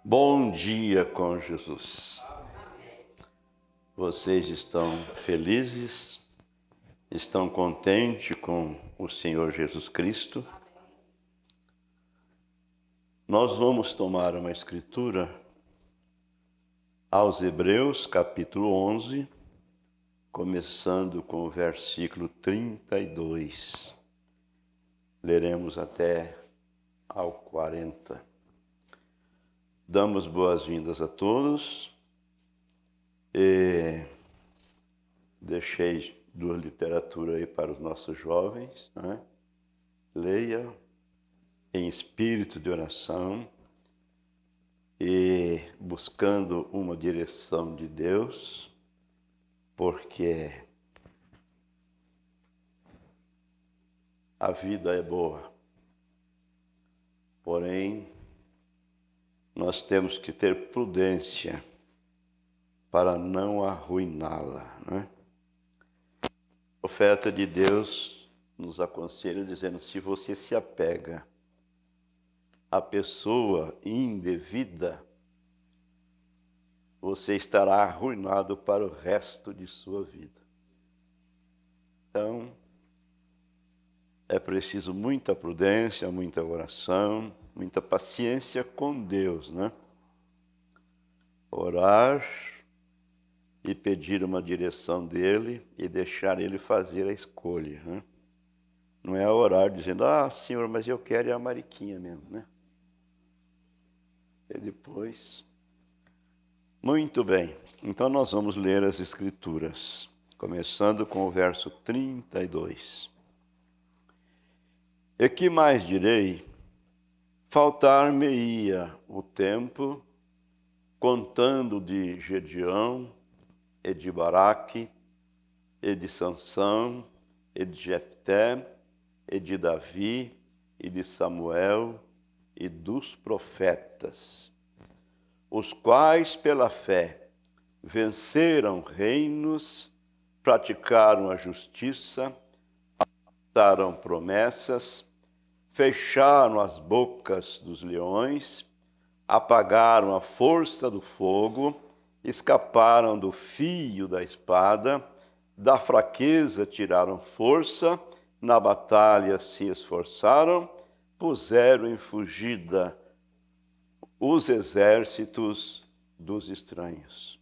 Bom dia com Jesus. Vocês estão felizes? Estão contentes com o Senhor Jesus Cristo? Nós vamos tomar uma escritura aos Hebreus, capítulo 11, começando com o versículo 32. Leremos até ao 40. Damos boas-vindas a todos e deixei duas literaturas aí para os nossos jovens, né? Leia em espírito de oração e buscando uma direção de Deus, porque a vida é boa, porém nós temos que ter prudência para não arruiná-la, né? O profeta de Deus nos aconselha dizendo: se você se apega à pessoa indevida, você estará arruinado para o resto de sua vida. Então, é preciso muita prudência, muita oração, muita paciência com Deus, né? Orar e pedir uma direção dele e deixar ele fazer a escolha, né? Não é orar dizendo: Senhor, mas eu quero ir a Mariquinha mesmo, né? E depois... Muito bem, então nós vamos ler as Escrituras, começando com o verso 32. E que mais direi? Faltar-me-ia o tempo, contando de Gedeão, e de Baraque, e de Sansão, e de Jefté, e de Davi, e de Samuel, e dos profetas, os quais pela fé venceram reinos, praticaram a justiça, alcançaram promessas, fecharam as bocas dos leões, apagaram a força do fogo, escaparam do fio da espada, da fraqueza tiraram força, na batalha se esforçaram, puseram em fugida os exércitos dos estranhos.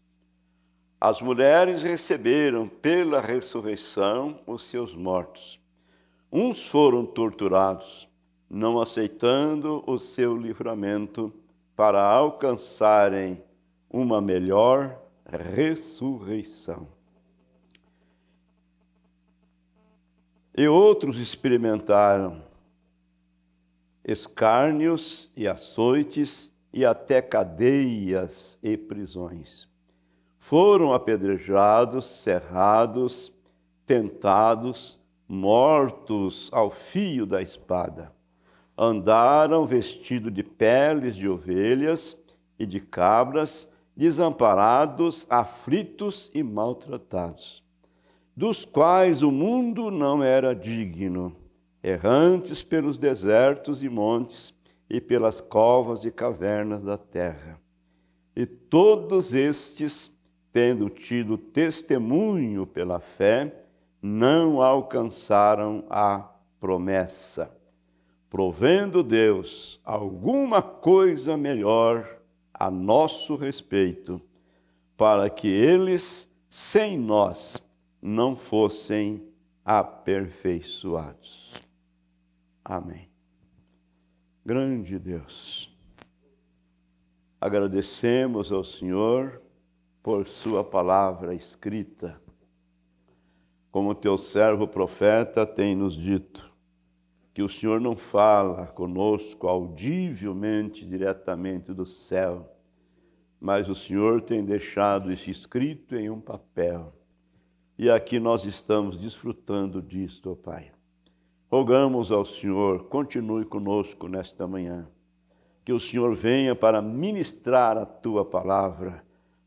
As mulheres receberam pela ressurreição os seus mortos. Uns foram torturados, não aceitando o seu livramento, para alcançarem uma melhor ressurreição. E outros experimentaram escárnios e açoites e até cadeias e prisões. Foram apedrejados, cerrados, tentados, mortos ao fio da espada. Andaram vestidos de peles de ovelhas e de cabras, desamparados, aflitos e maltratados, dos quais o mundo não era digno, errantes pelos desertos e montes, e pelas covas e cavernas da terra. E todos estes, tendo tido testemunho pela fé, não alcançaram a promessa, provendo Deus alguma coisa melhor a nosso respeito, para que eles, sem nós, não fossem aperfeiçoados. Amém. Grande Deus, agradecemos ao Senhor por sua palavra escrita. Como teu servo profeta tem nos dito, que o Senhor não fala conosco audivelmente, diretamente do céu, mas o Senhor tem deixado isso escrito em um papel. E aqui nós estamos desfrutando disto, ó Pai. Rogamos ao Senhor, continue conosco nesta manhã, que o Senhor venha para ministrar a Tua palavra,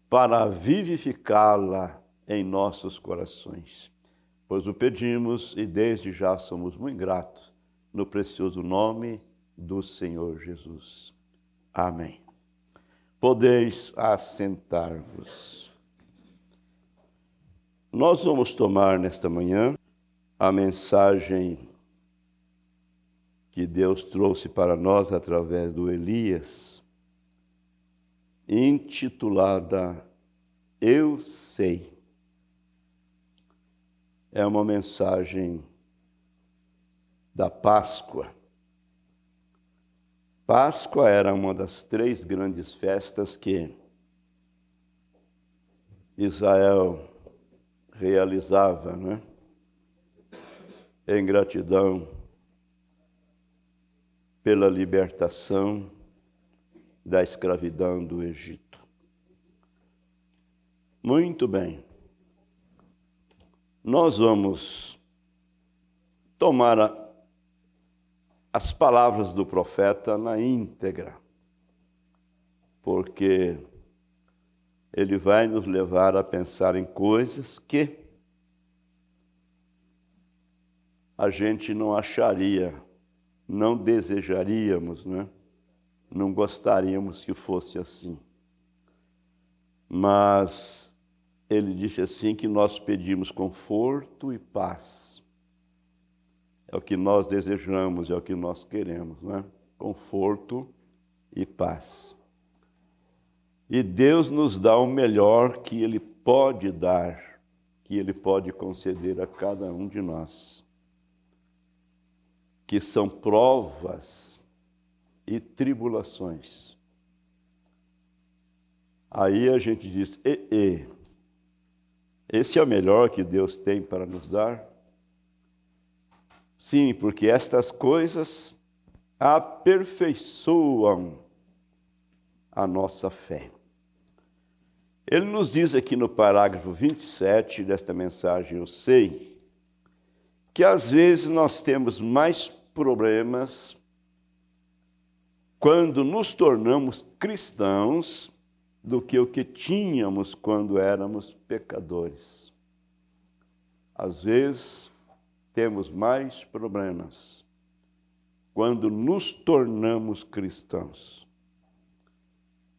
para vivificá-la em nossos corações. Pois o pedimos e desde já somos muito gratos, no precioso nome do Senhor Jesus. Amém. Podeis assentar-vos. Nós vamos tomar nesta manhã a mensagem que Deus trouxe para nós através do Elias, intitulada Eu Sei. É uma mensagem da Páscoa. Páscoa era uma das 3 grandes festas que Israel realizava, né? Em gratidão pela libertação da escravidão do Egito. Muito bem. Nós vamos tomar as palavras do profeta na íntegra, porque ele vai nos levar a pensar em coisas que a gente não acharia, não desejaríamos, né? Não gostaríamos que fosse assim. Mas ele disse assim que nós pedimos conforto e paz. É o que nós desejamos, é o que nós queremos, né? Conforto e paz. E Deus nos dá o melhor que Ele pode dar, que Ele pode conceder a cada um de nós, que são provas e tribulações. Aí a gente diz, esse é o melhor que Deus tem para nos dar? Sim, porque estas coisas aperfeiçoam a nossa fé. Ele nos diz aqui no parágrafo 27 desta mensagem, Eu Sei, que às vezes nós temos mais problemas quando nos tornamos cristãos do que o que tínhamos quando éramos pecadores. Às vezes temos mais problemas quando nos tornamos cristãos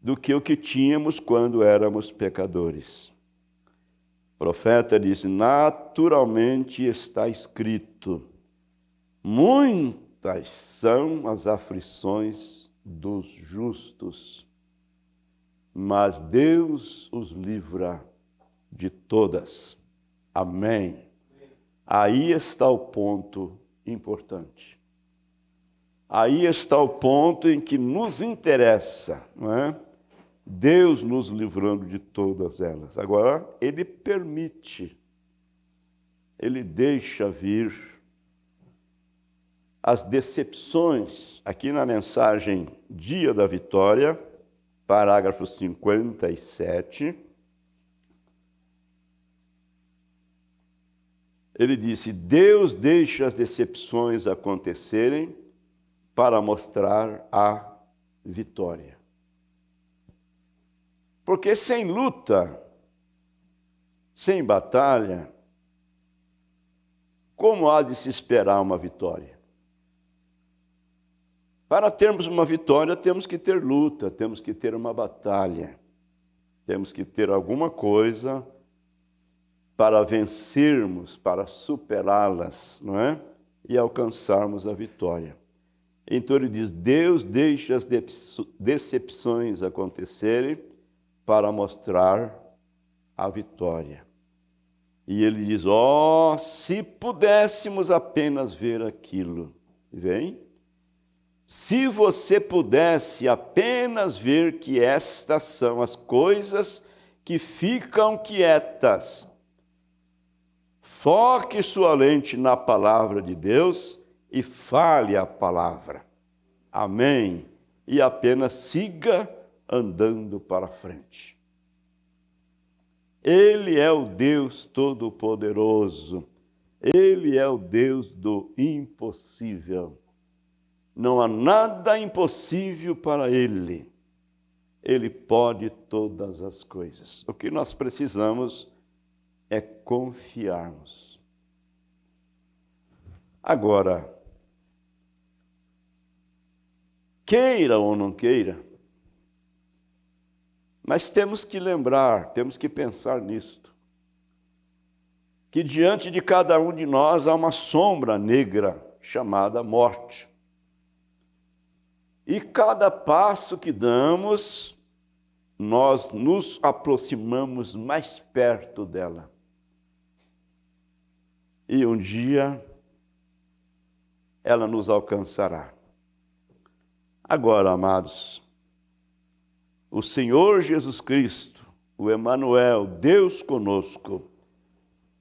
do que o que tínhamos quando éramos pecadores. O profeta diz, naturalmente está escrito, muitas são as aflições dos justos, mas Deus os livra de todas. Amém. Aí está o ponto importante. Aí está o ponto em que nos interessa, não é? Deus nos livrando de todas elas. Agora, Ele permite, Ele deixa vir as decepções. Aqui na mensagem Dia da Vitória, parágrafo 57, ele disse, Deus deixa as decepções acontecerem para mostrar a vitória. Porque sem luta, sem batalha, como há de se esperar uma vitória? Para termos uma vitória, temos que ter luta, temos que ter uma batalha, temos que ter alguma coisa para vencermos, para superá-las, não é? E alcançarmos a vitória. Então ele diz, Deus deixa as decepções acontecerem para mostrar a vitória. E ele diz, se pudéssemos apenas ver aquilo. Vem? Se você pudesse apenas ver que estas são as coisas que ficam quietas, foque sua lente na palavra de Deus e fale a palavra. Amém. E apenas siga andando para frente. Ele é o Deus Todo-Poderoso. Ele é o Deus do impossível. Não há nada impossível para Ele. Ele pode todas as coisas. O que nós precisamos é confiarmos. Agora, queira ou não queira, Mas temos que lembrar, temos que pensar nisto, que diante de cada um de nós há uma sombra negra chamada morte. E cada passo que damos, nós nos aproximamos mais perto dela. E um dia ela nos alcançará. Agora, amados, o Senhor Jesus Cristo, o Emanuel, Deus conosco,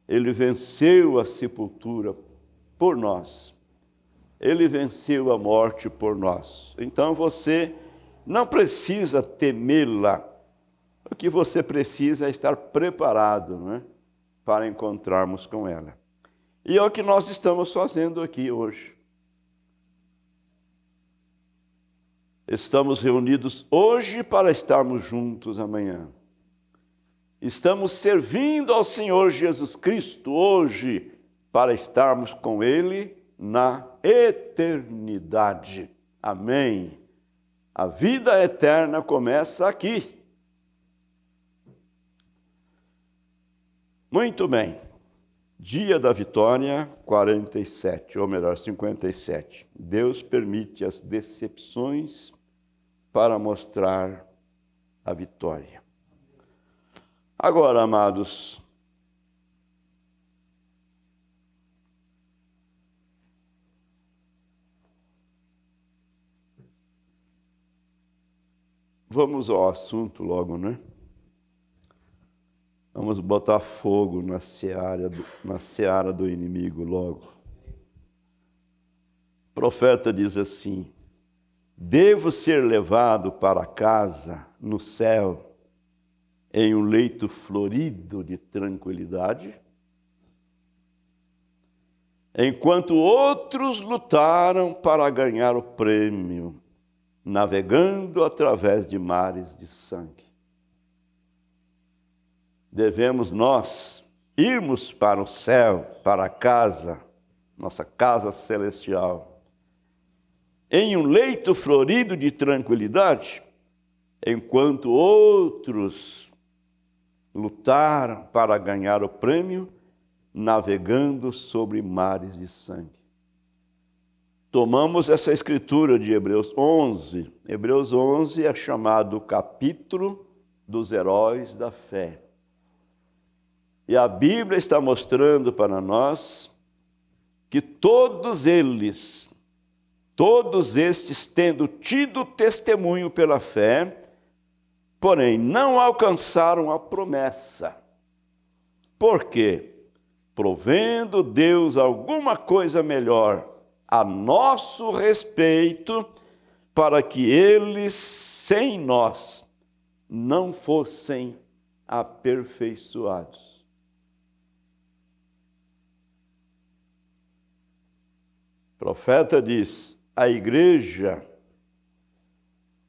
Ele venceu a sepultura por nós. Ele venceu a morte por nós. Então você não precisa temê-la. O que você precisa é estar preparado, né, para encontrarmos com ela. E é o que nós estamos fazendo aqui hoje. Estamos reunidos hoje para estarmos juntos amanhã. Estamos servindo ao Senhor Jesus Cristo hoje para estarmos com Ele na eternidade. Amém. A vida eterna começa aqui. Muito bem. Dia da vitória, 47, ou melhor, 57. Deus permite as decepções para mostrar a vitória. Agora, amados, vamos ao assunto logo, né? Vamos botar fogo na seara do inimigo logo. O profeta diz assim: devo ser levado para casa no céu em um leito florido de tranquilidade, enquanto outros lutaram para ganhar o prêmio, navegando através de mares de sangue. Devemos nós irmos para o céu, para a casa, nossa casa celestial, em um leito florido de tranquilidade, enquanto outros lutaram para ganhar o prêmio, navegando sobre mares de sangue. Tomamos essa escritura de Hebreus 11. Hebreus 11 é chamado o capítulo dos heróis da fé. E a Bíblia está mostrando para nós que todos eles, todos estes tendo tido testemunho pela fé, porém não alcançaram a promessa. Por quê? Provendo Deus alguma coisa melhor a nosso respeito, para que eles, sem nós, não fossem aperfeiçoados. O profeta diz: a igreja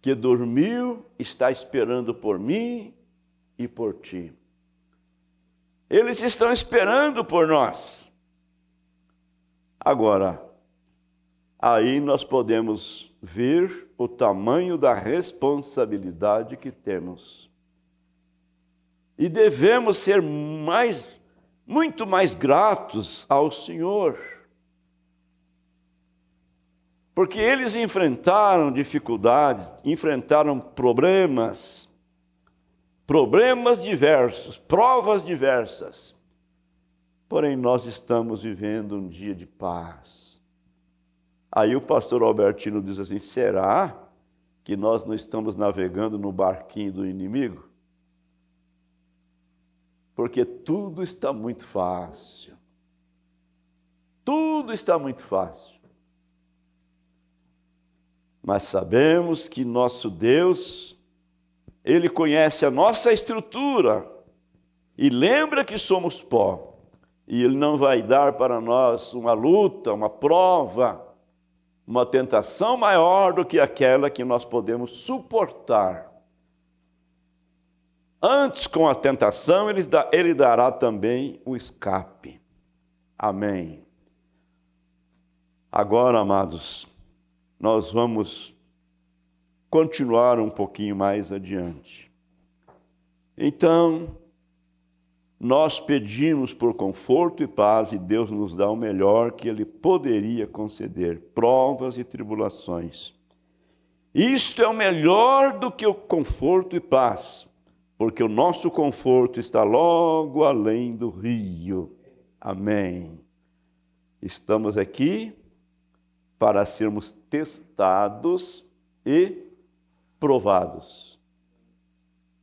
que dormiu está esperando por mim e por ti. Eles estão esperando por nós. Agora, aí nós podemos ver o tamanho da responsabilidade que temos. E devemos ser muito mais gratos ao Senhor. Porque eles enfrentaram dificuldades, enfrentaram problemas diversos, provas diversas. Porém, nós estamos vivendo um dia de paz. Aí o pastor Albertino diz assim: será que nós não estamos navegando no barquinho do inimigo? Porque tudo está muito fácil. Tudo está muito fácil. Mas sabemos que nosso Deus, Ele conhece a nossa estrutura e lembra que somos pó. E Ele não vai dar para nós uma luta, uma prova, uma tentação maior do que aquela que nós podemos suportar. Antes, com a tentação, Ele dará também o escape. Amém. Agora, amados, nós vamos continuar um pouquinho mais adiante. Então, nós pedimos por conforto e paz e Deus nos dá o melhor que Ele poderia conceder, provas e tribulações. Isto é o melhor do que o conforto e paz, porque o nosso conforto está logo além do rio. Amém. Estamos aqui para sermos testados e provados.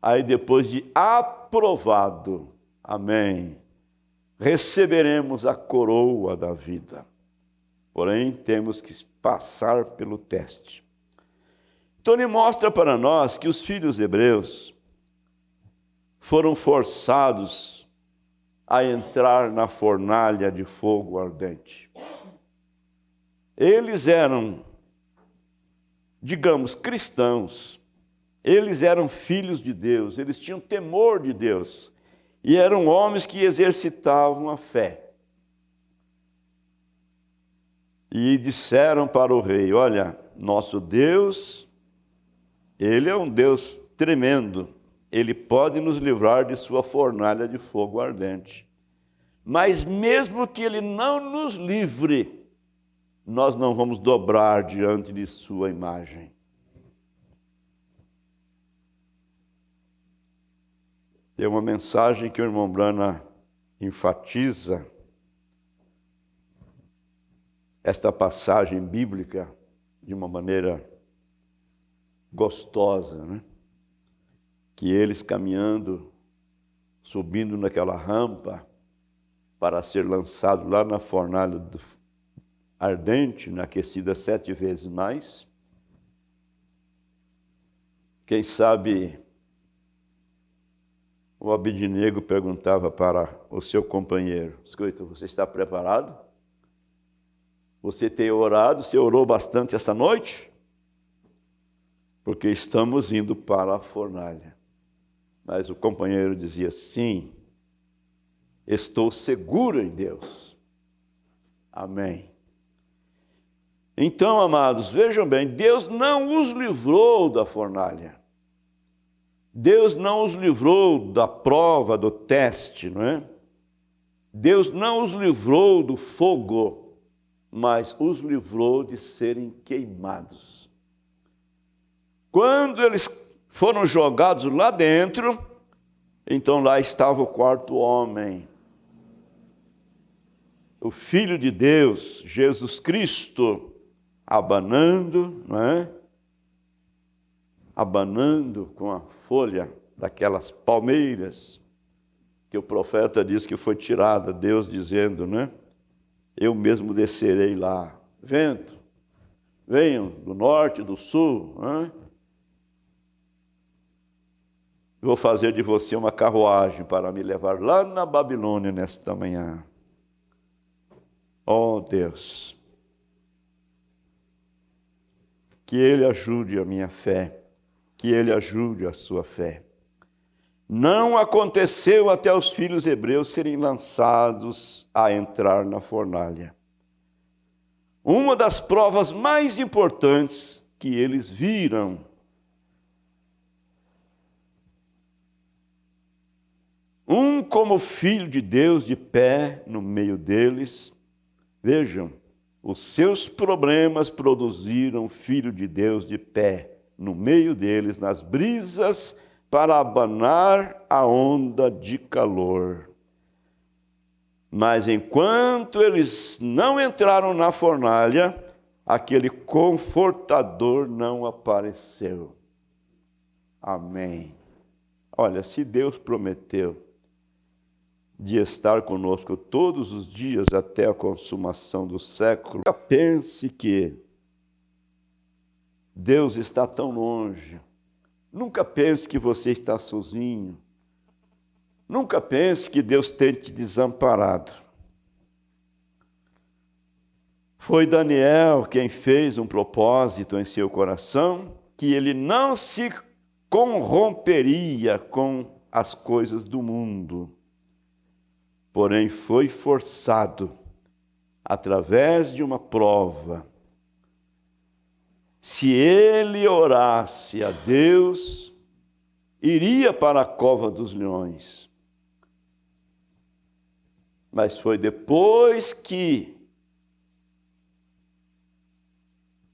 Aí depois de aprovado, amém, receberemos a coroa da vida. Porém, temos que passar pelo teste. Então ele mostra para nós que os filhos hebreus foram forçados a entrar na fornalha de fogo ardente. Eles eram, digamos, cristãos, eles eram filhos de Deus, eles tinham temor de Deus, e eram homens que exercitavam a fé. E disseram para o rei: olha, nosso Deus, Ele é um Deus tremendo, Ele pode nos livrar de sua fornalha de fogo ardente. Mas mesmo que Ele não nos livre, nós não vamos dobrar diante de sua imagem. Tem uma mensagem que o irmão Brana enfatiza, esta passagem bíblica, de uma maneira gostosa, né? Que eles caminhando, subindo naquela rampa, para ser lançado lá na fornalha ardente, aquecida 7 vezes mais. Quem sabe o Abednego perguntava para o seu companheiro: escuta, você está preparado? Você tem orado? Você orou bastante essa noite? Porque estamos indo para a fornalha. Mas o companheiro dizia: sim, estou seguro em Deus. Amém. Então, amados, vejam bem, Deus não os livrou da fornalha. Deus não os livrou da prova, do teste, não é? Deus não os livrou do fogo, mas os livrou de serem queimados. Quando eles foram jogados lá dentro, então lá estava o quarto homem, o Filho de Deus, Jesus Cristo, abanando, não é? Abanando com a folha daquelas palmeiras, que o profeta diz que foi tirada, Deus dizendo, né? Eu mesmo descerei lá. Vento, venham do norte, do sul, né? Vou fazer de você uma carruagem para me levar lá na Babilônia nesta manhã. Oh Deus, que Ele ajude a minha fé, que Ele ajude a sua fé. Não aconteceu até os filhos hebreus serem lançados a entrar na fornalha. Uma das provas mais importantes que eles viram, um como filho de Deus de pé no meio deles. Vejam, os seus problemas produziram filho de Deus de pé no meio deles, nas brisas, para abanar a onda de calor. Mas enquanto eles não entraram na fornalha, aquele confortador não apareceu. Amém. Olha, se Deus prometeu de estar conosco todos os dias até a consumação do século, nunca pense que Deus está tão longe. Nunca pense que você está sozinho. Nunca pense que Deus tem te desamparado. Foi Daniel quem fez um propósito em seu coração, que ele não se corromperia com as coisas do mundo. Porém, foi forçado, através de uma prova. Se ele orasse a Deus, iria para a cova dos leões. Mas foi depois que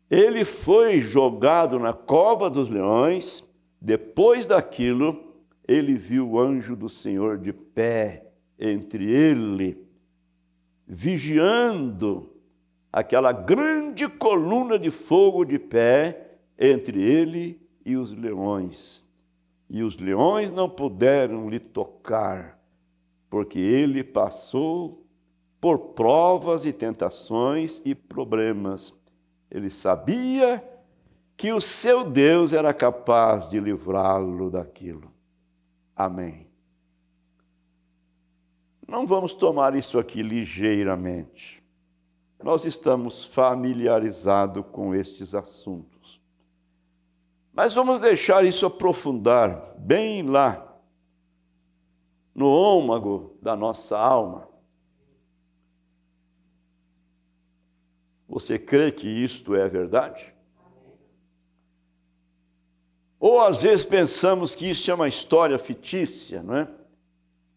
ele foi jogado na cova dos leões, depois daquilo, ele viu o anjo do Senhor de pé entre ele, vigiando aquela grande coluna de fogo de pé entre ele e os leões. E os leões não puderam lhe tocar, porque ele passou por provas e tentações e problemas. Ele sabia que o seu Deus era capaz de livrá-lo daquilo. Amém. Não vamos tomar isso aqui ligeiramente. Nós estamos familiarizados com estes assuntos. Mas vamos deixar isso aprofundar bem lá, no âmago da nossa alma. Você crê que isto é verdade? Ou às vezes pensamos que isso é uma história fictícia, não é?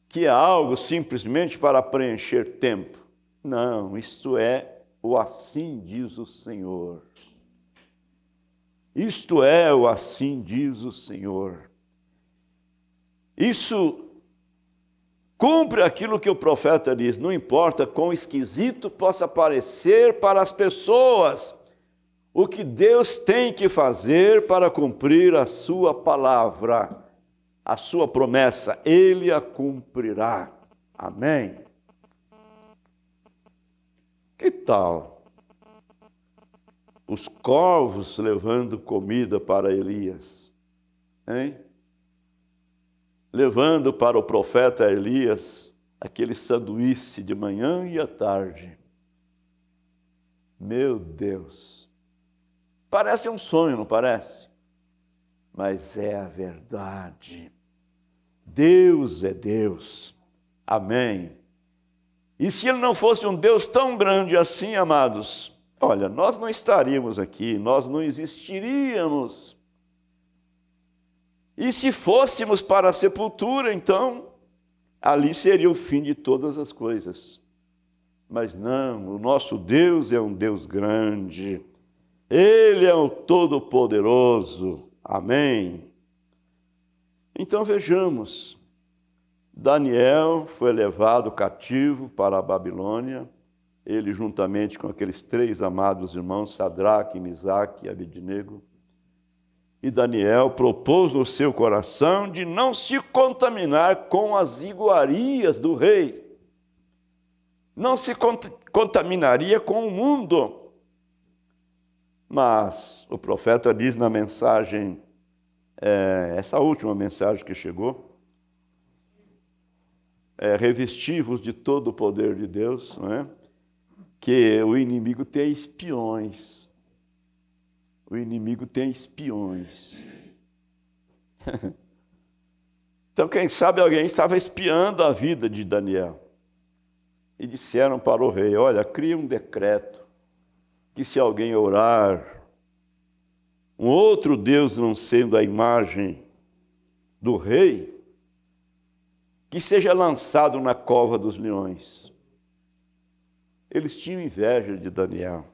Que é algo simplesmente para preencher tempo. Não, isso é o assim diz o Senhor. Isto é o assim diz o Senhor. Isso cumpre aquilo que o profeta diz, não importa quão esquisito possa parecer para as pessoas, o que Deus tem que fazer para cumprir a sua palavra, a sua promessa, Ele a cumprirá. Amém? Que tal os corvos levando comida para Elias? Hein? Levando para o profeta Elias aquele sanduíche de manhã e à tarde. Meu Deus! Parece um sonho, não parece? Mas é a verdade. Deus é Deus. Amém. E se Ele não fosse um Deus tão grande assim, amados, olha, nós não estaríamos aqui, nós não existiríamos. E se fôssemos para a sepultura, então, ali seria o fim de todas as coisas. Mas não, o nosso Deus é um Deus grande. Ele é o Todo-Poderoso. Amém? Então vejamos, Daniel foi levado cativo para a Babilônia, ele juntamente com aqueles 3 amados irmãos, Sadraque, Misaque e Abednego. E Daniel propôs no seu coração de não se contaminar com as iguarias do rei. Não se contaminaria com o mundo. Mas o profeta diz na mensagem, essa última mensagem que chegou, revestivos de todo o poder de Deus, não é? Que o inimigo tem espiões. O inimigo tem espiões. Então, quem sabe alguém estava espiando a vida de Daniel. E disseram para o rei, olha, cria um decreto, que se alguém orar, um outro Deus não sendo a imagem do rei, que seja lançado na cova dos leões. Eles tinham inveja de Daniel.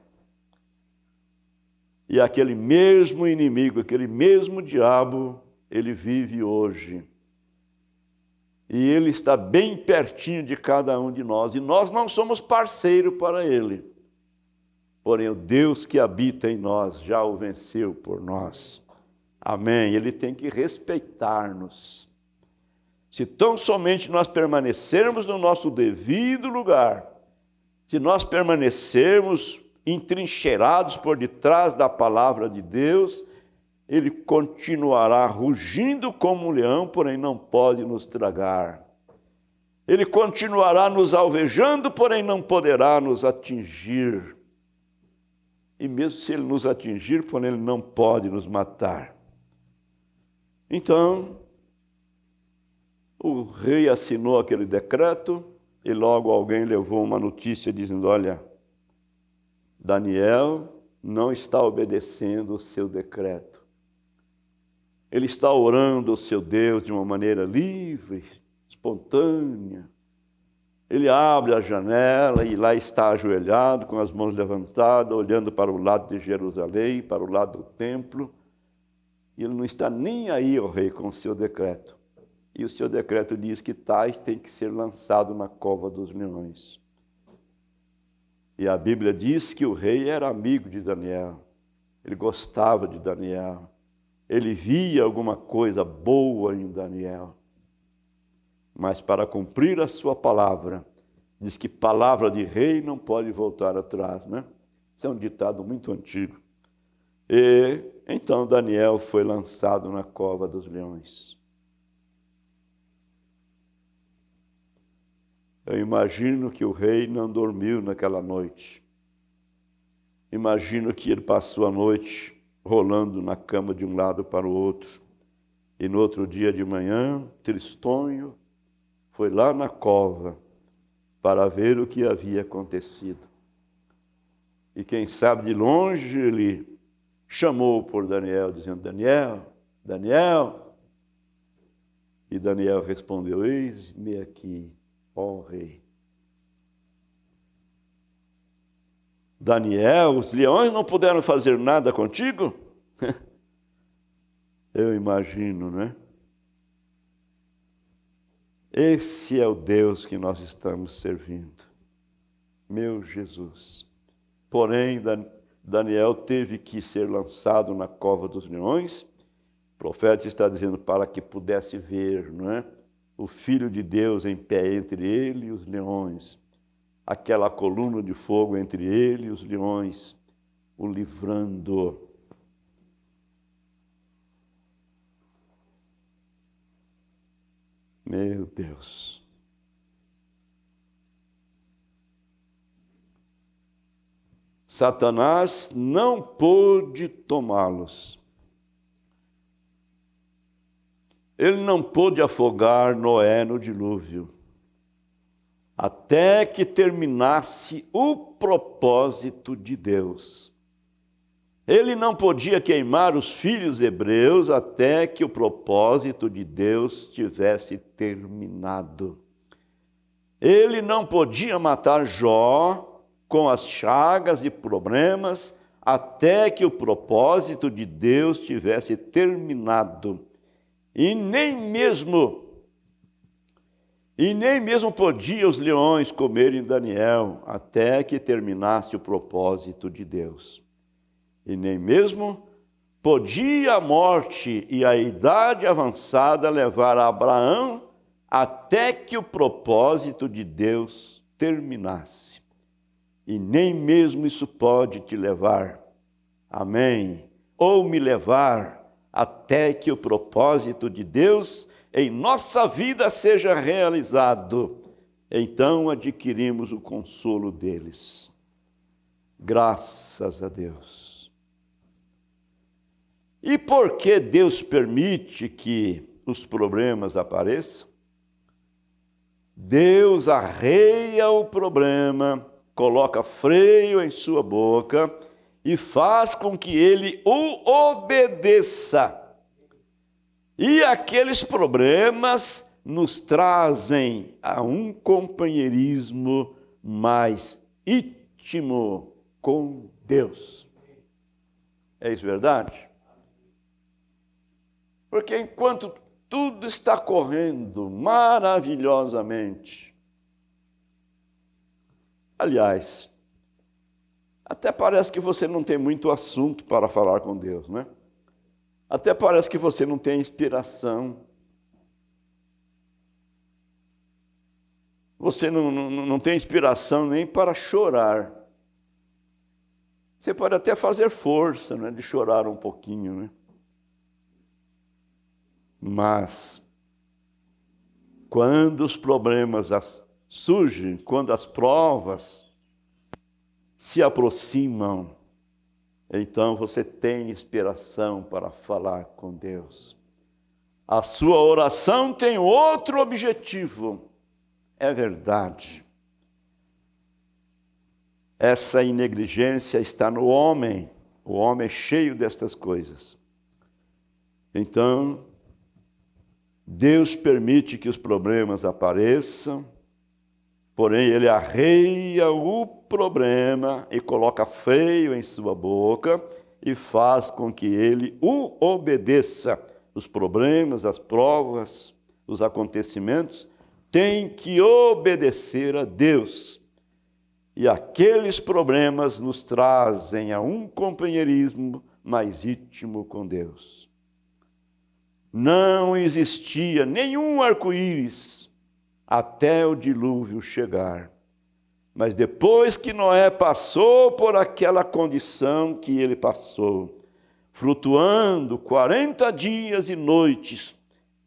E aquele mesmo inimigo, aquele mesmo diabo, ele vive hoje. E ele está bem pertinho de cada um de nós. E nós não somos parceiro para ele. Porém, o Deus que habita em nós já o venceu por nós. Amém. Ele tem que respeitar-nos. Se tão somente nós permanecermos no nosso devido lugar, se nós permanecermos entrincheirados por detrás da palavra de Deus, Ele continuará rugindo como um leão, porém não pode nos tragar. Ele continuará nos alvejando, porém não poderá nos atingir. E mesmo se Ele nos atingir, porém Ele não pode nos matar. Então, o rei assinou aquele decreto e logo alguém levou uma notícia dizendo, olha, Daniel não está obedecendo o seu decreto. Ele está orando ao seu Deus de uma maneira livre, espontânea. Ele abre a janela e lá está ajoelhado, com as mãos levantadas, olhando para o lado de Jerusalém, para o lado do templo. E ele não está nem aí, ó rei, com o seu decreto. E o seu decreto diz que tais têm que ser lançados na cova dos leões. E a Bíblia diz que o rei era amigo de Daniel. Ele gostava de Daniel. Ele via alguma coisa boa em Daniel. Mas para cumprir a sua palavra, diz que palavra de rei não pode voltar atrás, né? Isso é um ditado muito antigo. E então Daniel foi lançado na cova dos leões. Eu imagino que o rei não dormiu naquela noite. Imagino que ele passou a noite rolando na cama de um lado para o outro. E no outro dia de manhã, tristonho, foi lá na cova para ver o que havia acontecido. E quem sabe de longe ele chamou por Daniel, dizendo: Daniel, Daniel. E Daniel respondeu: eis-me aqui, ó rei. Daniel, os leões não puderam fazer nada contigo? Eu imagino, né? Esse é o Deus que nós estamos servindo, meu Jesus. Porém, Daniel teve que ser lançado na cova dos leões. O profeta está dizendo para que pudesse ver, não é? O Filho de Deus em pé entre ele e os leões. Aquela coluna de fogo entre ele e os leões, o livrando. Meu Deus. Satanás não pôde tomá-los. Ele não pôde afogar Noé no dilúvio, até que terminasse o propósito de Deus. Ele não podia queimar os filhos hebreus até que o propósito de Deus tivesse terminado. Ele não podia matar Jó com as chagas e problemas até que o propósito de Deus tivesse terminado. E nem mesmo podiam os leões comerem Daniel até que terminasse o propósito de Deus. E nem mesmo podia a morte e a idade avançada levar a Abraão até que o propósito de Deus terminasse. E nem mesmo isso pode te levar, amém, ou me levar até que o propósito de Deus em nossa vida seja realizado. Então adquirimos o consolo deles. Graças a Deus. E por que Deus permite que os problemas apareçam? Deus arreia o problema, coloca freio em sua boca e faz com que ele o obedeça. E aqueles problemas nos trazem a um companheirismo mais íntimo com Deus. É isso verdade? Porque enquanto tudo está correndo maravilhosamente, aliás, até parece que você não tem muito assunto para falar com Deus, né? Até parece que você não tem inspiração. Você não tem inspiração nem para chorar. Você pode até fazer força, né, de chorar um pouquinho, né? Mas, quando os problemas surgem, quando as provas se aproximam, então você tem inspiração para falar com Deus. A sua oração tem outro objetivo, é verdade. Essa negligência está no homem, o homem é cheio destas coisas. Então, Deus permite que os problemas apareçam, porém Ele arreia o problema e coloca freio em sua boca e faz com que ele o obedeça. Os problemas, as provas, os acontecimentos têm que obedecer a Deus. E aqueles problemas nos trazem a um companheirismo mais íntimo com Deus. Não existia nenhum arco-íris até o dilúvio chegar. Mas depois que Noé passou por aquela condição que ele passou, flutuando 40 dias e noites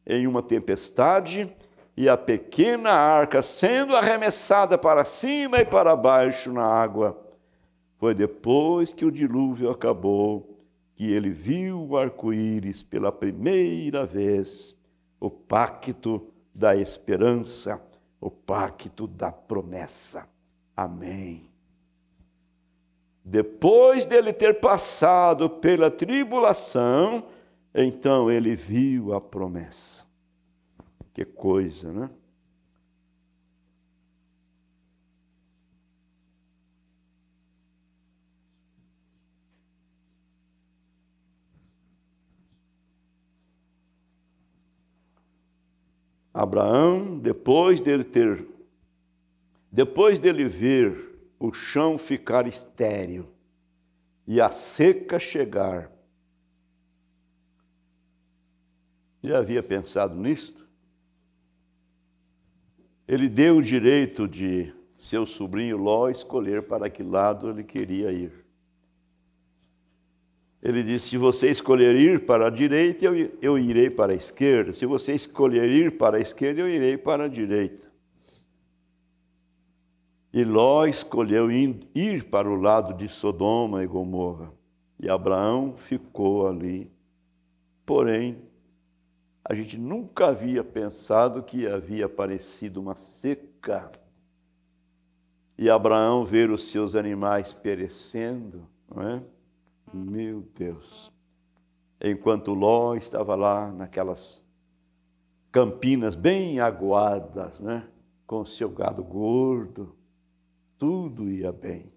em uma tempestade, e a pequena arca sendo arremessada para cima e para baixo na água, foi depois que o dilúvio acabou que ele viu o arco-íris pela primeira vez, o pacto da esperança, o pacto da promessa. Amém. Depois dele ter passado pela tribulação, então ele viu a promessa. Que coisa, né? Abraão, depois dele ver o chão ficar estéril e a seca chegar, já havia pensado nisto? Ele deu o direito de seu sobrinho Ló escolher para que lado ele queria ir. Ele disse: se você escolher ir para a direita, eu irei para a esquerda. Se você escolher ir para a esquerda, eu irei para a direita. E Ló escolheu ir para o lado de Sodoma e Gomorra. E Abraão ficou ali. Porém, a gente nunca havia pensado que havia aparecido uma seca. E Abraão ver os seus animais perecendo, não é? Meu Deus. Enquanto Ló estava lá naquelas campinas bem aguadas, né? Com o seu gado gordo, tudo ia bem.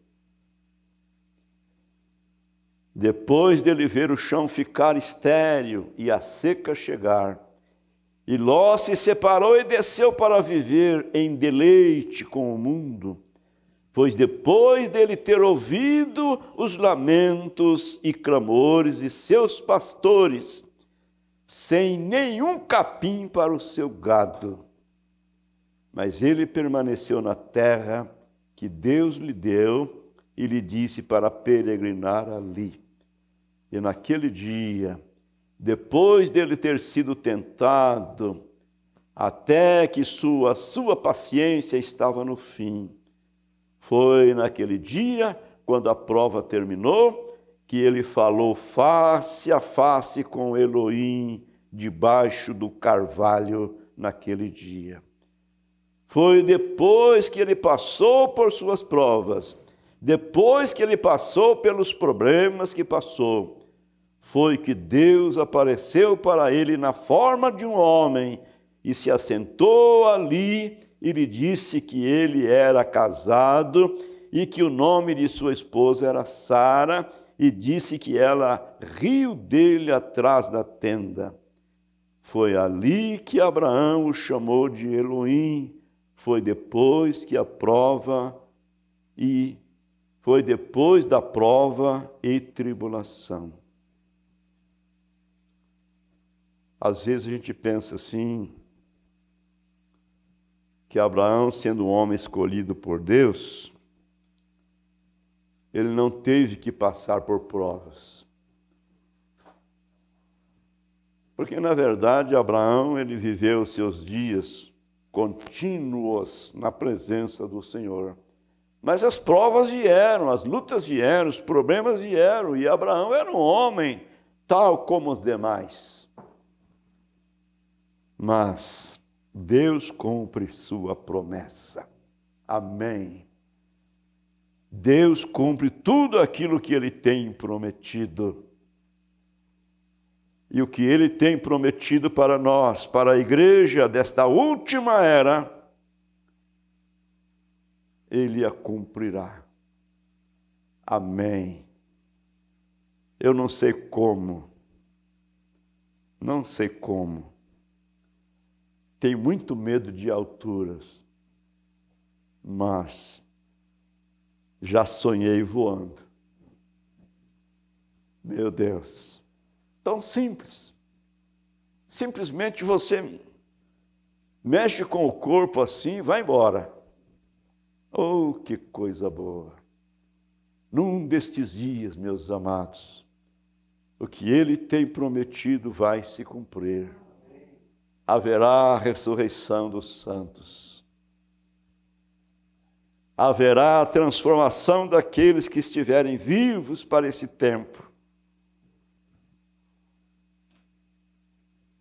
Depois dele ver o chão ficar estéril e a seca chegar, e Ló se separou e desceu para viver em deleite com o mundo, pois depois dele ter ouvido os lamentos e clamores de seus pastores, sem nenhum capim para o seu gado, mas ele permaneceu na terra que Deus lhe deu e lhe disse para peregrinar ali. E naquele dia, depois dele ter sido tentado, até que sua paciência estava no fim, foi naquele dia, quando a prova terminou, que ele falou face a face com Elohim, debaixo do carvalho naquele dia. Foi depois que ele passou por suas provas, depois que ele passou pelos problemas que passou, foi que Deus apareceu para ele na forma de um homem e se assentou ali e lhe disse que ele era casado e que o nome de sua esposa era Sara, e disse que ela riu dele atrás da tenda. Foi ali que Abraão o chamou de Elohim. Foi depois da prova e tribulação. Às vezes a gente pensa assim, que Abraão, sendo um homem escolhido por Deus, ele não teve que passar por provas. Porque, na verdade, Abraão, ele viveu os seus dias contínuos na presença do Senhor. Mas as provas vieram, as lutas vieram, os problemas vieram, e Abraão era um homem tal como os demais. Mas Deus cumpre sua promessa. Amém. Deus cumpre tudo aquilo que Ele tem prometido. E o que Ele tem prometido para nós, para a igreja desta última era, Ele a cumprirá. Amém. Eu não sei como. Não sei como. Tenho muito medo de alturas. Mas já sonhei voando. Meu Deus. Tão simples. Simplesmente você mexe com o corpo assim e vai embora. Oh, que coisa boa. Num destes dias, meus amados, o que Ele tem prometido vai se cumprir. Haverá a ressurreição dos santos. Haverá a transformação daqueles que estiverem vivos para esse tempo.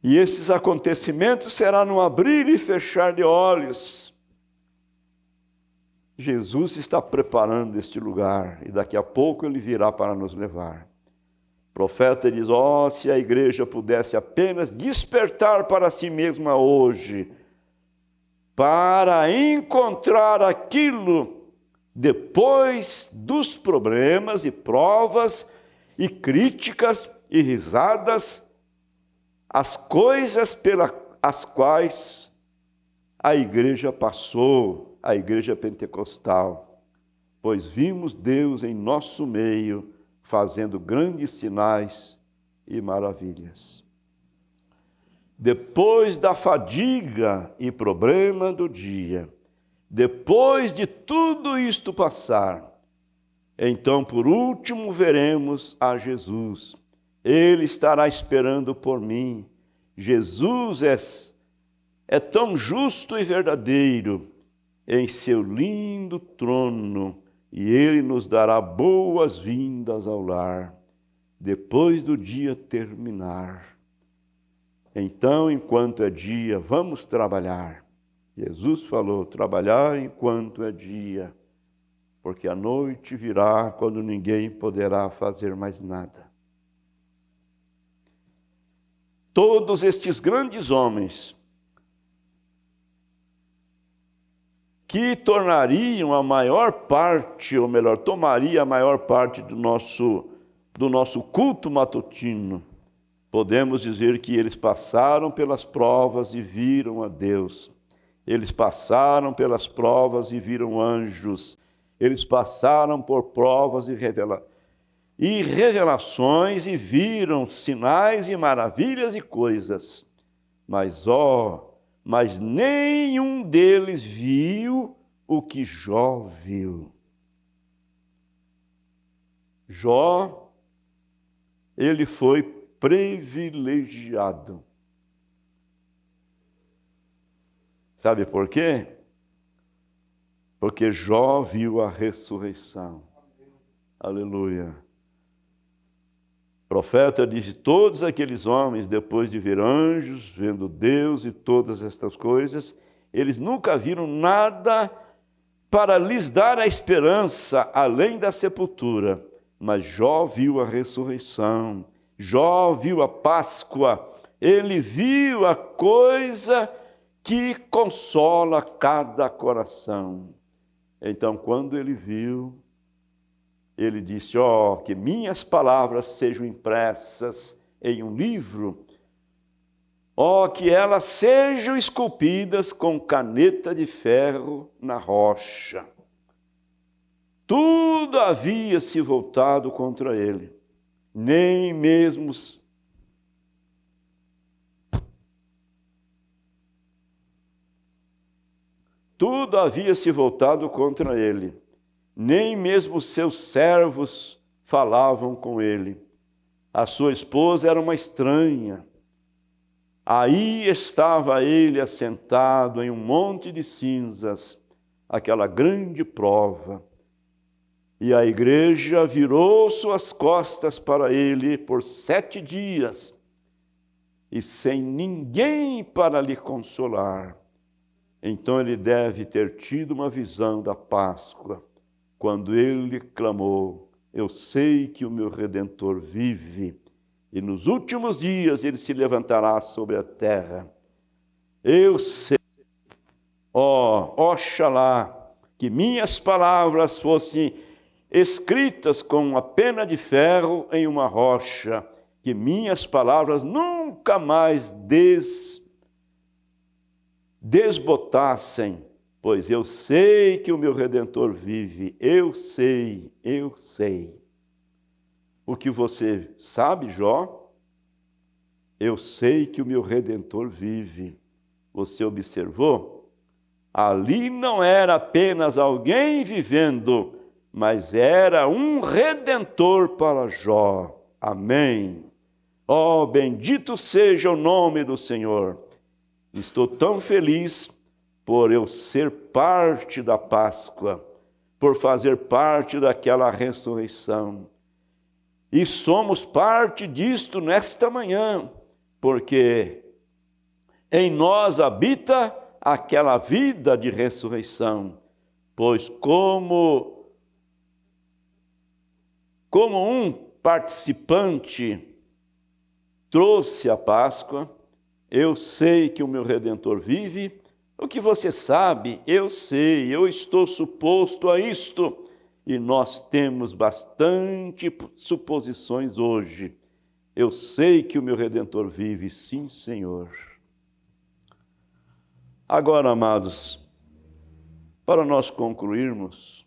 E esses acontecimentos serão no abrir e fechar de olhos. Jesus está preparando este lugar e daqui a pouco Ele virá para nos levar. O profeta diz, se a igreja pudesse apenas despertar para si mesma hoje, para encontrar aquilo depois dos problemas e provas e críticas e risadas, as coisas pelas quais a igreja passou, a igreja pentecostal, pois vimos Deus em nosso meio, fazendo grandes sinais e maravilhas. Depois da fadiga e problema do dia, depois de tudo isto passar, então por último veremos a Jesus. Ele estará esperando por mim. Jesus é tão justo e verdadeiro em seu lindo trono, e Ele nos dará boas-vindas ao lar, depois do dia terminar. Então, enquanto é dia, vamos trabalhar. Jesus falou, trabalhar enquanto é dia, porque a noite virá quando ninguém poderá fazer mais nada. Todos estes grandes homens que tornariam a maior parte, ou melhor, tomaria a maior parte do nosso culto matutino, podemos dizer que eles passaram pelas provas e viram a Deus. Eles passaram pelas provas e viram anjos. Eles passaram por provas e revelações e viram sinais e maravilhas e coisas. Mas nenhum deles viu o que Jó viu. Jó, ele foi privilegiado. Sabe por quê? Porque Jó viu a ressurreição. Aleluia. O profeta disse, todos aqueles homens, depois de ver anjos, vendo Deus e todas estas coisas, eles nunca viram nada para lhes dar a esperança além da sepultura. Mas Jó viu a ressurreição, Jó viu a Páscoa, ele viu a coisa que consola cada coração. Então, quando ele viu, ele disse, que minhas palavras sejam impressas em um livro, que elas sejam esculpidas com caneta de ferro na rocha. Tudo havia se voltado contra ele, nem mesmo tudo havia se voltado contra ele. Nem mesmo seus servos falavam com ele. A sua esposa era uma estranha. Aí estava ele assentado em um monte de cinzas, aquela grande prova. E a igreja virou suas costas para ele por 7 dias, e sem ninguém para lhe consolar. Então ele deve ter tido uma visão da Páscoa, quando ele clamou, eu sei que o meu Redentor vive, e nos últimos dias ele se levantará sobre a terra. Eu sei, oxalá, que minhas palavras fossem escritas com uma pena de ferro em uma rocha, que minhas palavras nunca mais desbotassem, pois eu sei que o meu Redentor vive, eu sei. O que você sabe, Jó? Eu sei que o meu Redentor vive. Você observou? Ali não era apenas alguém vivendo, mas era um Redentor para Jó. Amém. Bendito seja o nome do Senhor. Estou tão feliz por eu ser parte da Páscoa, por fazer parte daquela ressurreição. E somos parte disto nesta manhã, porque em nós habita aquela vida de ressurreição, pois como um participante trouxe a Páscoa, eu sei que o meu Redentor vive. O que você sabe, eu sei, eu estou suposto a isto. E nós temos bastante suposições hoje. Eu sei que o meu Redentor vive, sim, Senhor. Agora, amados, para nós concluirmos,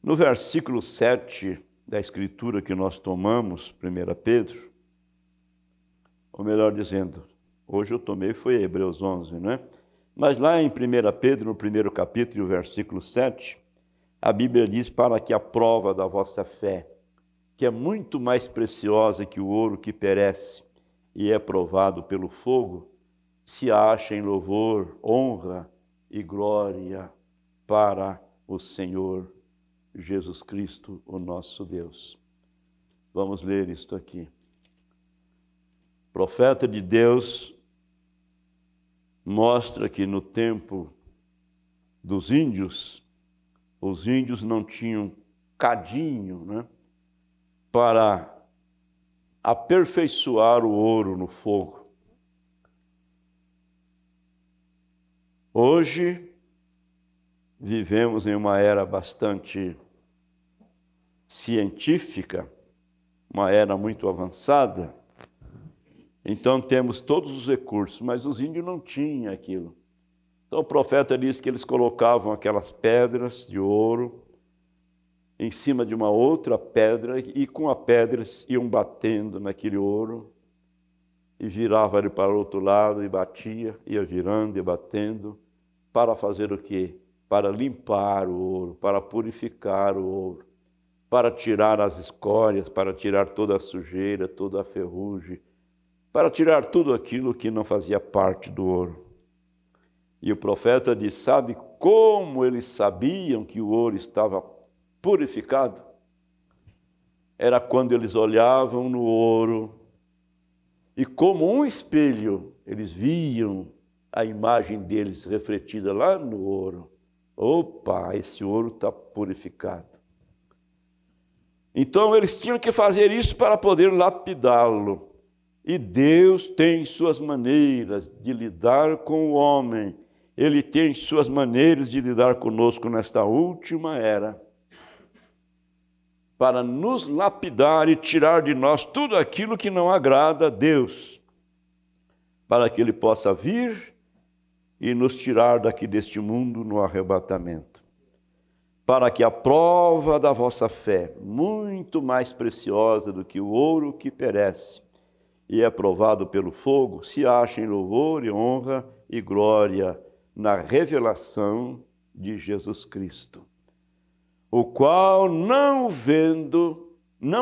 no versículo 7 da Escritura que nós tomamos, 1 Pedro, ou melhor dizendo, hoje eu tomei foi Hebreus 11, não é? Mas lá em 1 Pedro, no primeiro capítulo, versículo 7, a Bíblia diz: para que a prova da vossa fé, que é muito mais preciosa que o ouro que perece e é provado pelo fogo, se ache em louvor, honra e glória para o Senhor Jesus Cristo, o nosso Deus. Vamos ler isto aqui. Profeta de Deus mostra que no tempo dos índios, os índios não tinham cadinho, né, para aperfeiçoar o ouro no fogo. Hoje, vivemos em uma era bastante científica, uma era muito avançada, então temos todos os recursos, mas os índios não tinham aquilo. Então o profeta diz que eles colocavam aquelas pedras de ouro em cima de uma outra pedra e com a pedra iam batendo naquele ouro e virava ele para o outro lado e batia, ia virando e batendo, para fazer o quê? Para limpar o ouro, para purificar o ouro, para tirar as escórias, para tirar toda a sujeira, toda a ferrugem, para tirar tudo aquilo que não fazia parte do ouro. E o profeta diz: sabe como eles sabiam que o ouro estava purificado? Era quando eles olhavam no ouro e, como um espelho, eles viam a imagem deles refletida lá no ouro. Opa, esse ouro está purificado. Então eles tinham que fazer isso para poder lapidá-lo. E Deus tem suas maneiras de lidar com o homem. Ele tem suas maneiras de lidar conosco nesta última era, para nos lapidar e tirar de nós tudo aquilo que não agrada a Deus, para que Ele possa vir e nos tirar daqui deste mundo no arrebatamento. Para que a prova da vossa fé, muito mais preciosa do que o ouro que perece, e é provado pelo fogo, se ache em louvor e honra e glória na revelação de Jesus Cristo, o qual não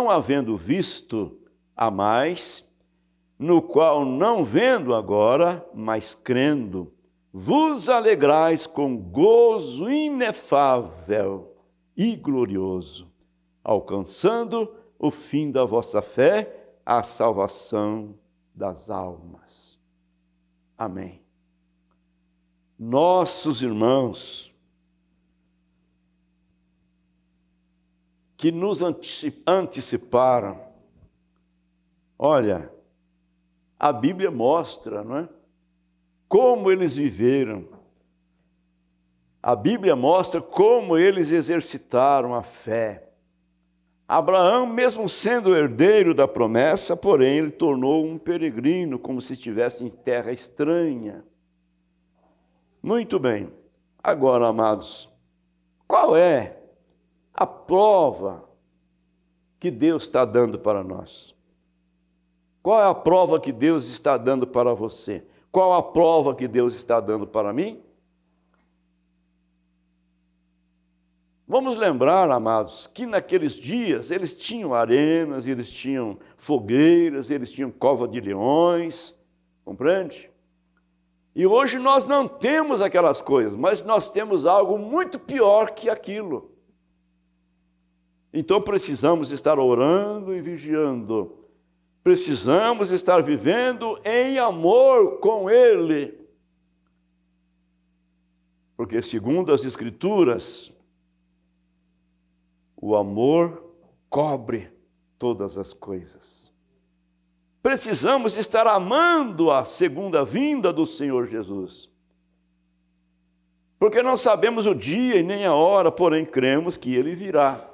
havendo visto a mais, no qual não vendo agora, mas crendo, vos alegrais com gozo inefável e glorioso, alcançando o fim da vossa fé, a salvação das almas. Amém. Nossos irmãos que nos anteciparam. Olha, a Bíblia mostra, não é? Como eles viveram. A Bíblia mostra como eles exercitaram a fé. Abraão, mesmo sendo herdeiro da promessa, porém, ele tornou um peregrino, como se estivesse em terra estranha. Muito bem. Agora, amados, qual é a prova que Deus está dando para nós? Qual é a prova que Deus está dando para você? Qual a prova que Deus está dando para mim? Vamos lembrar, amados, que naqueles dias eles tinham arenas, eles tinham fogueiras, eles tinham cova de leões, compreende? E hoje nós não temos aquelas coisas, mas nós temos algo muito pior que aquilo. Então precisamos estar orando e vigiando. Precisamos estar vivendo em amor com Ele. Porque segundo as Escrituras, o amor cobre todas as coisas. Precisamos estar amando a segunda vinda do Senhor Jesus. Porque não sabemos o dia e nem a hora, porém cremos que Ele virá.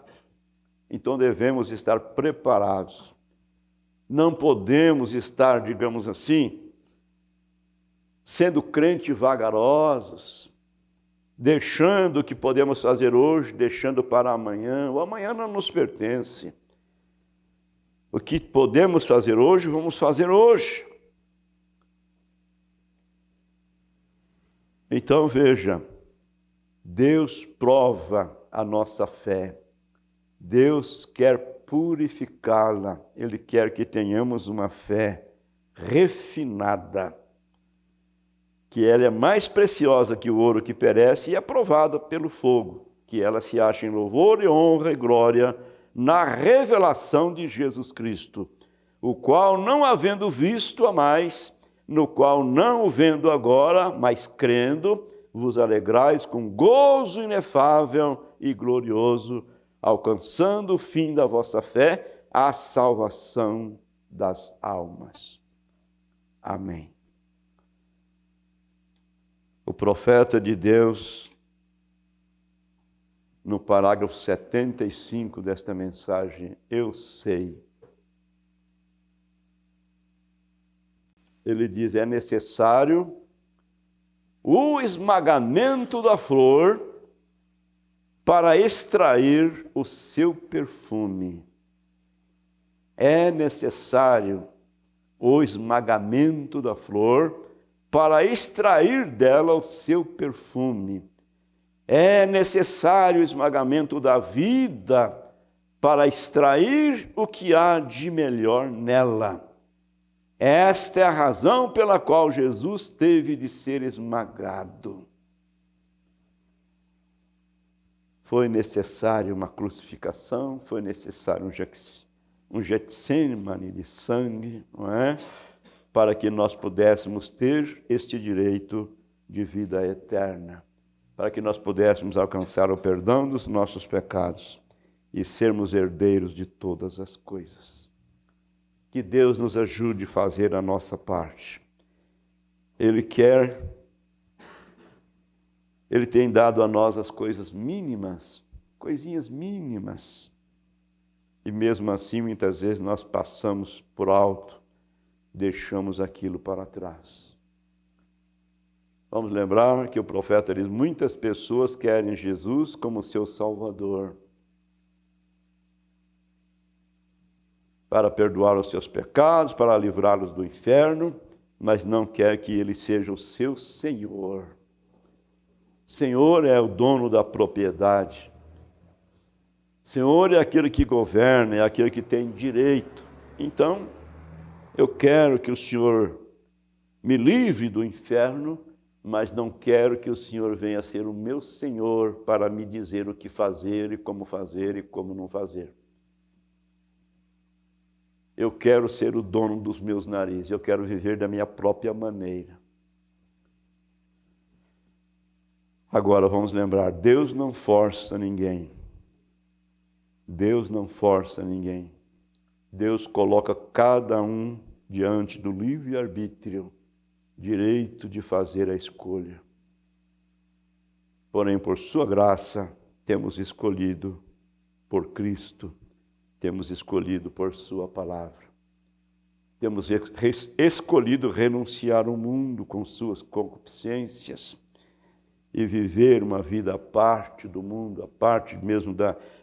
Então devemos estar preparados. Não podemos estar, digamos assim, sendo crentes vagarosos, deixando o que podemos fazer hoje, deixando para amanhã. O amanhã não nos pertence. O que podemos fazer hoje, vamos fazer hoje. Então veja, Deus prova a nossa fé. Deus quer purificá-la. Ele quer que tenhamos uma fé refinada, que ela é mais preciosa que o ouro que perece e é provada pelo fogo, que ela se acha em louvor e honra e glória na revelação de Jesus Cristo, o qual não havendo visto a mais, no qual não o vendo agora, mas crendo, vos alegrais com gozo inefável e glorioso, alcançando o fim da vossa fé, a salvação das almas. Amém. O profeta de Deus, no parágrafo 75 desta mensagem, eu sei. Ele diz, é necessário o esmagamento da flor para extrair o seu perfume. É necessário o esmagamento da flor para extrair dela o seu perfume. É necessário o esmagamento da vida para extrair o que há de melhor nela. Esta é a razão pela qual Jesus teve de ser esmagado. Foi necessário uma crucificação, foi necessário um Getsemane de sangue, não é? Para que nós pudéssemos ter este direito de vida eterna, para que nós pudéssemos alcançar o perdão dos nossos pecados e sermos herdeiros de todas as coisas. Que Deus nos ajude a fazer a nossa parte. Ele tem dado a nós as coisas mínimas, coisinhas mínimas. E mesmo assim, muitas vezes nós passamos por alto, deixamos aquilo para trás. Vamos lembrar que o profeta diz, muitas pessoas querem Jesus como seu Salvador, para perdoar os seus pecados, para livrá-los do inferno, mas não quer que Ele seja o seu Senhor. Senhor é o dono da propriedade. Senhor é aquele que governa, é aquele que tem direito. Então, eu quero que o Senhor me livre do inferno, mas não quero que o Senhor venha ser o meu Senhor para me dizer o que fazer e como não fazer. Eu quero ser o dono dos meus narizes, eu quero viver da minha própria maneira. Agora vamos lembrar, Deus não força ninguém. Deus não força ninguém. Deus coloca cada um diante do livre-arbítrio, direito de fazer a escolha. Porém, por sua graça, temos escolhido por Cristo, temos escolhido por sua palavra. Temos escolhido renunciar ao mundo com suas concupiscências e viver uma vida à parte do mundo, à parte mesmo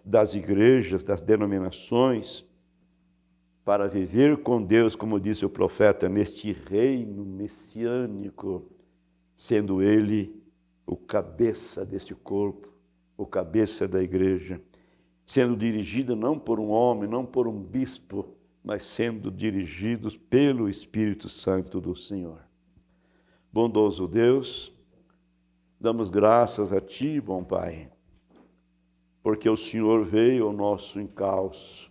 das igrejas, das denominações, para viver com Deus, como disse o profeta, neste reino messiânico, sendo Ele o cabeça deste corpo, o cabeça da igreja, sendo dirigida não por um homem, não por um bispo, mas sendo dirigidos pelo Espírito Santo do Senhor. Bondoso Deus, damos graças a Ti, bom Pai, porque o Senhor veio ao nosso encalço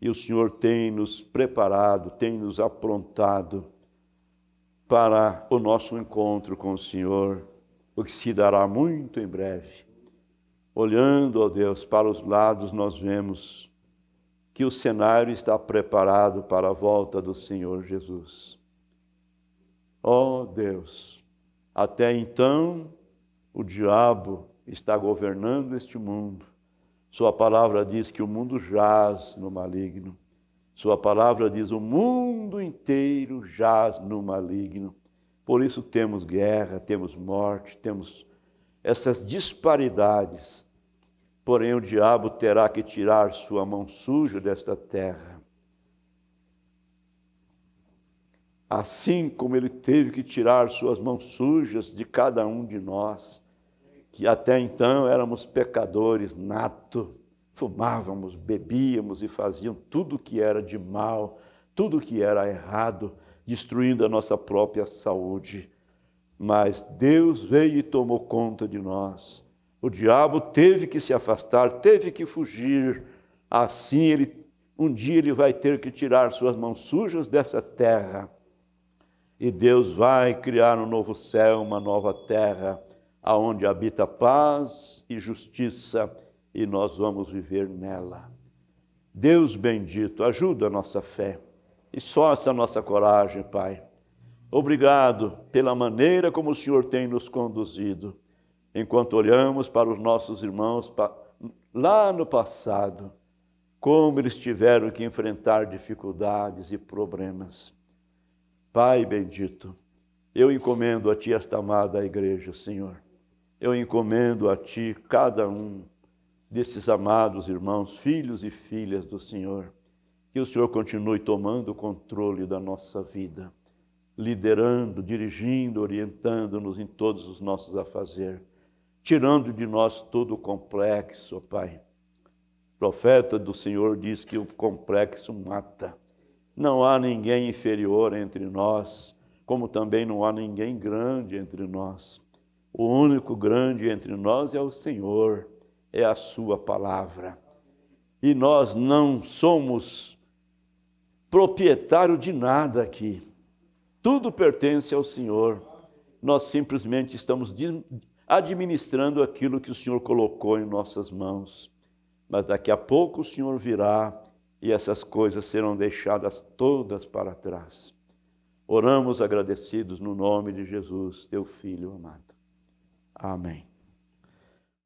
e o Senhor tem nos preparado, tem nos aprontado para o nosso encontro com o Senhor, o que se dará muito em breve. Olhando, ó Deus, para os lados, nós vemos que o cenário está preparado para a volta do Senhor Jesus. Ó Deus, até então o diabo está governando este mundo. Sua palavra diz que o mundo jaz no maligno. Sua palavra diz o mundo inteiro jaz no maligno. Por isso temos guerra, temos morte, temos essas disparidades. Porém, o diabo terá que tirar sua mão suja desta terra. Assim como ele teve que tirar suas mãos sujas de cada um de nós, que até então éramos pecadores natos, fumávamos, bebíamos e fazíamos tudo o que era de mal, tudo o que era errado, destruindo a nossa própria saúde. Mas Deus veio e tomou conta de nós. O diabo teve que se afastar, teve que fugir. Assim, um dia ele vai ter que tirar suas mãos sujas dessa terra. E Deus vai criar um novo céu, uma nova terra, aonde habita paz e justiça, e nós vamos viver nela. Deus bendito, ajuda a nossa fé e soça a nossa coragem, Pai. Obrigado pela maneira como o Senhor tem nos conduzido, enquanto olhamos para os nossos irmãos lá no passado, como eles tiveram que enfrentar dificuldades e problemas. Pai bendito, eu encomendo a Ti esta amada igreja, Senhor. Eu encomendo a Ti cada um desses amados irmãos, filhos e filhas do Senhor. Que o Senhor continue tomando o controle da nossa vida, liderando, dirigindo, orientando-nos em todos os nossos afazeres, tirando de nós todo o complexo, Pai. O profeta do Senhor diz que o complexo mata. Não há ninguém inferior entre nós, como também não há ninguém grande entre nós. O único grande entre nós é o Senhor, é a sua palavra. E nós não somos proprietários de nada aqui. Tudo pertence ao Senhor. Nós simplesmente estamos administrando aquilo que o Senhor colocou em nossas mãos. Mas daqui a pouco o Senhor virá e essas coisas serão deixadas todas para trás. Oramos agradecidos no nome de Jesus, Teu Filho amado. Amém.